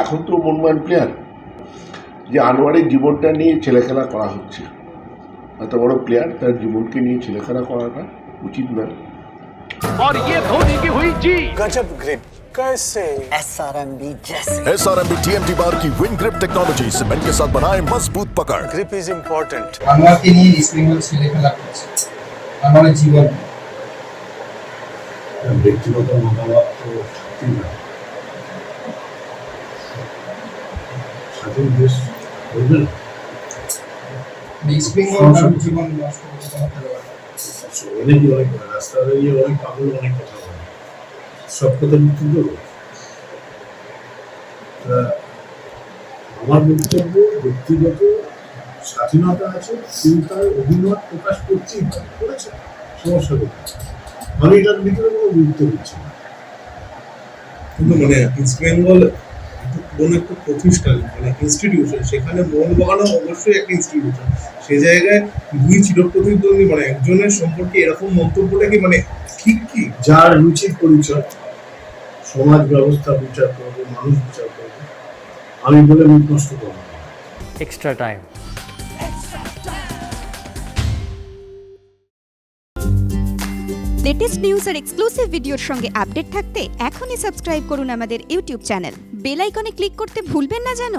এখন তো মনমান প্লেয়ার যে আনোয়ারের জীবনটা নিয়ে ছেলেখেলা করা হচ্ছে। এত বড় প্লেয়ার, তার জীবনকে নিয়ে ছেলেখেলা করাটা উচিত নয়। और ये धोनी की हुई जी गजब ग्रिप कैसे SRMB जैसे SRMB TMT बार की विन ग्रिप टेक्नोलॉजी सीमेंट के साथ बनाए मजबूत पकड़। ग्रिप इज इम्पोर्टेंट আমাকে নিয়ে ইসলামিক ছেলেখেলা করছে আমার জীবন ব্যক্তিগত মতামত তো ঠিক না, স্বাধীন দেশ বলবেন ইস্ট বেঙ্গল জীবন নষ্ট করতে পারে। অনেকে অনেক করে রাস্তা দাঁড়িয়ে অনেক পাগল অনেক কথা বলে, সব কথা বিক্রি করবো। আমার বক্তব্য ব্যক্তিগত স্বাধীনতা আছে, তিনি তার অভিমত প্রকাশ করতেই করেছে, সমস্যা কোথায়? আমি এটার ভিতরে কোনো গুরুত্ব দিচ্ছি না। কিন্তু মানে ইস্ট বেঙ্গল কোনো একটা প্রতিষ্ঠান মানে ইনস্টিটিউশন, সেখানে মোহনবাগানও অবশ্যই একটা ইনস্টিটিউশন। সে জায়গায় দুই চিরপ্রতিদ্বন্দ্বী মানে একজনের সম্পর্কে এরকম মন্তব্যটা কি মানে ঠিক কি? যার রুচির পরিচয়, সমাজ ব্যবস্থা বিচার করবে, মানুষ বিচার করবে, আমি বলে মুখ নষ্ট করবো। Extra time. লেটেস্ট নিউজ আর এক্সক্লুসিভ ভিডিওর সঙ্গে আপডেট থাকতে এখনই সাবস্ক্রাইব করুন আমাদের ইউটিউব চ্যানেল। বেল আইকনে ক্লিক করতে ভুলবেন না যেন।